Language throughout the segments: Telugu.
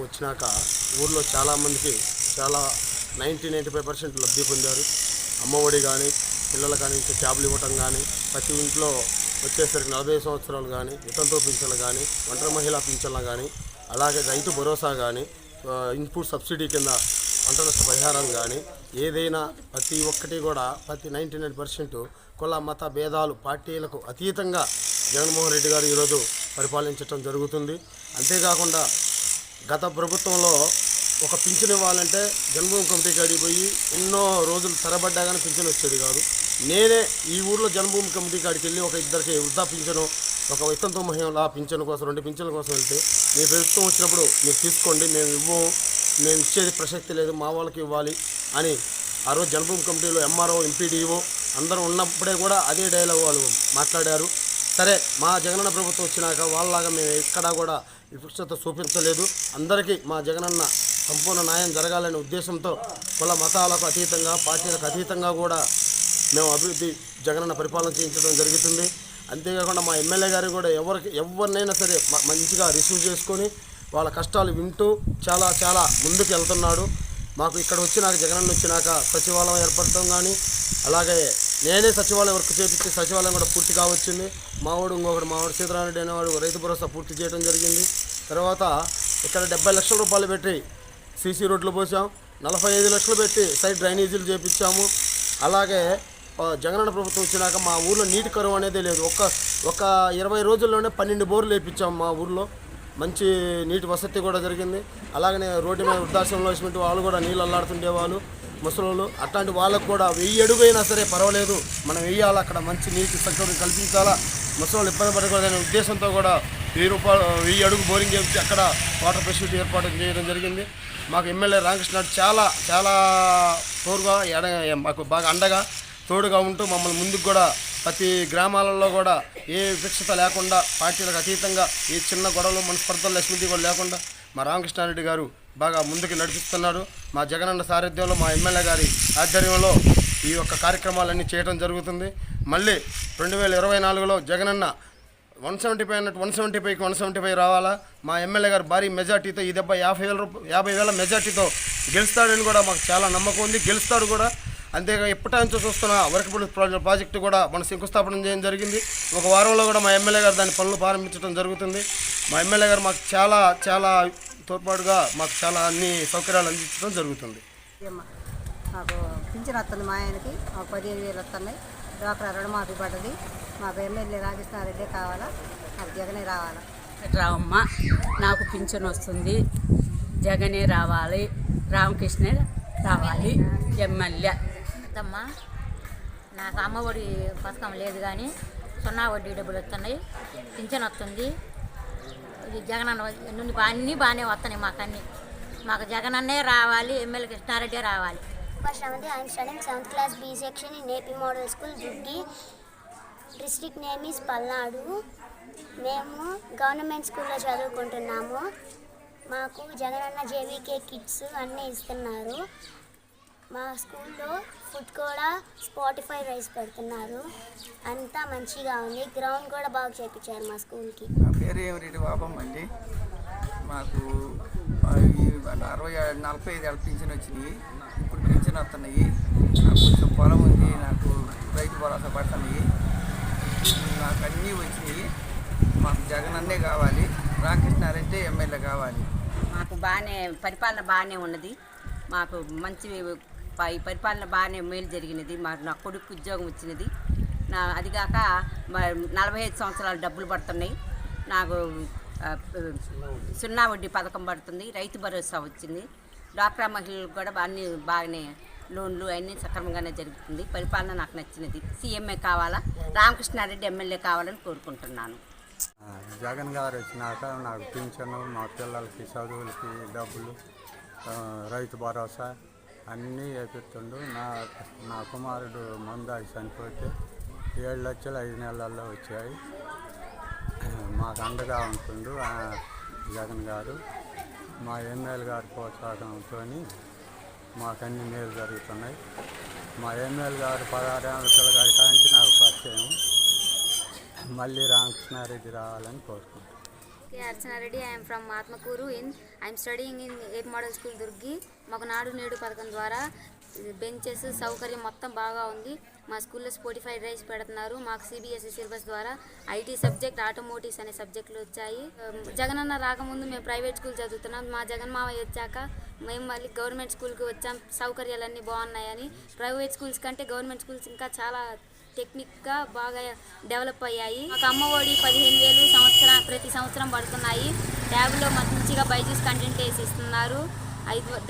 వచ్చినాక ఊర్లో చాలామందికి చాలా 95% లబ్ధి పొందారు. అమ్మఒడి కానీ, పిల్లలు కానీ ఇంకా క్యాబ్లు ఇవ్వటం కానీ, ప్రతి ఇంట్లో వచ్చేసరికి 40 సంవత్సరాలు కానీ, వితంతు పింఛన్లు కానీ, ఒంటరి మహిళా పింఛన్లు కానీ, అలాగే రైతు భరోసా కానీ, ఇన్పుట్ సబ్సిడీ కింద పంట నష్ట పరిహారం కానీ, ఏదైనా ప్రతి ఒక్కటి కూడా ప్రతి 99% కుల మత భేదాలు పార్టీలకు అతీతంగా జగన్మోహన్ రెడ్డి గారు ఈరోజు పరిపాలించడం జరుగుతుంది. అంతేకాకుండా గత ప్రభుత్వంలో ఒక పింఛన్ ఇవ్వాలంటే జన్మభూమి కమిటీ కాడికి పోయి ఎన్నో రోజులు తరబడ్డా కానీ పింఛన్ వచ్చేది కాదు. నేనే ఈ ఊర్లో జన్మభూమి కమిటీ కాడికి వెళ్ళి ఒక ఇద్దరికి వృద్ధా పింఛను, ఒక వితంతు మహిళల పింఛను కోసం 2 పింఛన్ల కోసం వెళ్తే, మీ ప్రభుత్వం వచ్చినప్పుడు మీరు తీసుకోండి, మేము ఇచ్చేది ప్రసక్తి లేదు, మా వాళ్ళకి ఇవ్వాలి అని ఆ రోజు జన్మభూమి కమిటీలో ఎంఆర్ఓ, ఎంపీడీఓ అందరూ ఉన్నప్పుడే కూడా అదే డైలాగ్ వాళ్ళు మాట్లాడారు. సరే, మా జగనన్న ప్రభుత్వం వచ్చినాక వాళ్ళలాగా మేము ఎక్కడా కూడా వివక్షత చూపించలేదు. అందరికీ మా జగనన్న సంపూర్ణ న్యాయం జరగాలనే ఉద్దేశంతో కుల మతాలకు అతీతంగా, పార్టీలకు అతీతంగా కూడా మేము అభివృద్ధి జగనన్న పరిపాలన చేయించడం జరుగుతుంది. అంతేకాకుండా మా ఎమ్మెల్యే గారు కూడా ఎవరినైనా సరే మంచిగా రిసీవ్ చేసుకొని వాళ్ళ కష్టాలు వింటూ చాలా ముందుకు వెళ్తున్నాడు. మాకు ఇక్కడ వచ్చినాక జగనన్న వచ్చినాక సచివాలయం ఏర్పడటం కానీ, అలాగే నేనే సచివాలయం వర్క్ చేపించి సచివాలయం కూడా పూర్తిగా వచ్చింది. మావాడు సీతారామరెడ్డి అనేవాడు రైతు భరోసా పూర్తి చేయడం జరిగింది. తర్వాత ఇక్కడ 70 లక్షల రూపాయలు పెట్టి సీసీ రోడ్లు పోసాం, 45 లక్షలు పెట్టి సైడ్ డ్రైనేజీలు చేపించాము. అలాగే జగనన్న ప్రభుత్వం వచ్చినాక మా ఊర్లో నీటి కరువు అనేది లేదు. ఒక 20 రోజుల్లోనే 12 బోర్లు వేయించాము. మా ఊర్లో మంచి నీటి వసతి కూడా జరిగింది. అలాగనే రోడ్డు మీద వృద్ధాశ్రమంలో వేసినట్టు వాళ్ళు కూడా నీళ్ళు అల్లాడుతుండేవాళ్ళు, ముసలోళ్ళు. అట్లాంటి వాళ్ళకు కూడా 1000 అడుగైనా సరే పర్వాలేదు, మనం వేయాలి, అక్కడ మంచి నీటి సౌకర్యం కల్పించాలా, ముసలోళ్ళు ఇబ్బంది పడకూడదనే ఉద్దేశంతో కూడా 1000 అడుగు బోరింగ్ చేసి అక్కడ వాటర్ ఫెసిలిటీ ఏర్పాటు చేయడం జరిగింది. మాకు ఎమ్మెల్యే రామకృష్ణ చాలా తోడుగా మాకు బాగా అండగా తోడుగా ఉంటూ మమ్మల్ని ముందుకు కూడా ప్రతి గ్రామాలలో కూడా ఏ వివక్షత లేకుండా, పార్టీలకు అతీతంగా ఏ చిన్న గొడవలు మనస్పర్ధలు లక్ష్మీది కూడా లేకుండా మా రామకృష్ణారెడ్డి గారు బాగా ముందుకు నడిపిస్తున్నారు. మా జగనన్న సారథ్యంలో, మా ఎమ్మెల్యే గారి ఆధ్వర్యంలో ఈ యొక్క కార్యక్రమాలన్నీ చేయడం జరుగుతుంది. మళ్ళీ 2024లో జగనన్న 175 అన్నట్టు 175కి 175 రావాలా. మా ఎమ్మెల్యే గారు భారీ మెజార్టీతో ఈ దెబ్బ 50,000 మెజార్టీతో గెలుస్తాడని కూడా మాకు చాలా నమ్మకం ఉంది. గెలుస్తాడు కూడా. అంతేగా ఎప్పటి నుంచో చూస్తున్న వర్కబుల్ ప్రాజెక్టు కూడా మన శంకుస్థాపన చేయడం జరిగింది. ఒక వారంలో కూడా మా ఎమ్మెల్యే గారు దాని పనులు ప్రారంభించడం జరుగుతుంది. మా ఎమ్మెల్యే గారు మాకు చాలా తోడ్పాటుగా మాకు చాలా అన్ని సౌకర్యాలు అందించడం జరుగుతుంది. మాకు పింఛన్ వస్తుంది, మా ఆయనకి మాకు 15,000 వస్తున్నాయి. డ్వాక్రా రుణమాఫీ పడ్డది. మాకు ఎమ్మెల్యే రామకృష్ణారెడ్డి కావాలా, మాకు జగనే రావాలా. రావమ్మ, నాకు పింఛన్ వస్తుంది, జగనే రావాలి, రామకృష్ణ రావాలి ఎమ్మెల్యే. అమ్మా, నాకు అమ్మఒడి పథకం లేదు కానీ 0 వడ్డీ డబ్బులు వస్తున్నాయి, పింఛన్ వస్తుంది. ఇది జగనన్న నుండి అన్నీ బాగానే వస్తున్నాయి. మాకు జగనన్నే రావాలి, ఎమ్మెల్యే కృష్ణారెడ్డి రావాలి. Pashramati, I am studying 7th class B section in AP Model School, Juggi. District name is Palnadu. మేము గవర్నమెంట్ స్కూల్లో చదువుకుంటున్నాము. మాకు జగనన్న JVK కిట్స్ అన్నీ ఇస్తున్నారు. మా స్కూల్లో ఫుడ్ కూడా స్పాటిఫై రైస్ పెడుతున్నారు. అంతా మంచిగా ఉంది. గ్రౌండ్ కూడా బాగా చేయించారు మా స్కూల్కి. నా పేరు ఏమిరెడ్డి బాబమ్మ అండి. మాకు 45 ఏళ్ళ పింఛన్ వచ్చినాయి. ఇప్పుడు పింఛన్ వస్తున్నాయి. నాకు కొంచెం పొలం ఉంది, నాకు రైతు భరోసా పడుతున్నాయి. నాకు అన్నీ వచ్చినాయి. మాకు జగనన్నే కావాలి, రామకృష్ణారెడ్డి ఎమ్మెల్యే కావాలి. మాకు పరిపాలన బాగానే ఉన్నది. మాకు మంచి పరిపాలన బాగానే మేలు జరిగినది. నా కొడుకు ఉద్యోగం వచ్చినది. అదిగాక 45 సంవత్సరాలు డబ్బులు పడుతున్నాయి. నాకు 0 వడ్డీ పథకం పడుతుంది, రైతు భరోసా వచ్చింది. డ్వాక్రా మహిళలకు కూడా అన్నీ బాగానే లోన్లు అన్నీ సక్రమంగానే జరుగుతుంది. పరిపాలన నాకు నచ్చినది. సీఎంఏ కావాలా, రామకృష్ణారెడ్డి ఎమ్మెల్యే కావాలని కోరుకుంటున్నాను. జగన్ గారు వచ్చినాక నాకు పింఛను, మా పిల్లలకి చదువులకి డబ్బులు, రైతు భరోసా అన్నీ వేపిస్తుండు. నా కుమారుడు మందాకి చనిపోతే 7 లక్షలు 5 నెలల్లో వచ్చాయి. మాకు అండగా ఉంటుండు జగన్ గారు. మా ఎమ్మెల్యే గారి ప్రోత్సాహంతో మాకు అన్ని మేలు జరుగుతున్నాయి. మా ఎమ్మెల్యే గారు 16 ఏళ్ళ పిల్లగాడి కాంచి నాకు పరిచయం. మళ్ళీ రామకృష్ణారెడ్డి రావాలని కోరుకుంటున్నాను. K. Archana Reddy. I am from Atmakuru. I am studying in AP Model School Durgi. మాకు నాడు నేడు పథకం ద్వారా బెంచెస్ సౌకర్యం మొత్తం బాగా ఉంది. మా స్కూల్లో స్పోటిఫైడ్ రైస్ పెడుతున్నారు. మాకు సిబిఎస్ఈ సిలబస్ ద్వారా ఐటీ సబ్జెక్ట్, ఆటోమోటివ్స్ అనే సబ్జెక్టులు వచ్చాయి. జగనన్న రాకముందు మేము ప్రైవేట్ స్కూల్ చదువుతున్నాం. మా జగన్ మావయ్య వచ్చాక మేము మళ్ళీ గవర్నమెంట్ స్కూల్కి వచ్చాం. సౌకర్యాలన్నీ బాగున్నాయని. ప్రైవేట్ స్కూల్స్ కంటే గవర్నమెంట్ స్కూల్స్ ఇంకా చాలా టెక్నిక్గా బాగా డెవలప్ అయ్యాయి. మాకు అమ్మఒడి 15,000 ప్రతి సంవత్సరం పడుతున్నాయి. ట్యాబ్లో మంచిగా బైజూస్ కంటెంట్ వేసి ఇస్తున్నారు.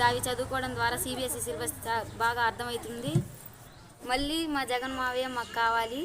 అవి చదువుకోవడం ద్వారా సిబిఎస్ఈ సిలబస్ బాగా అర్థమవుతుంది. మళ్ళీ మా జగన్ మావయ్య మాకు కావాలి.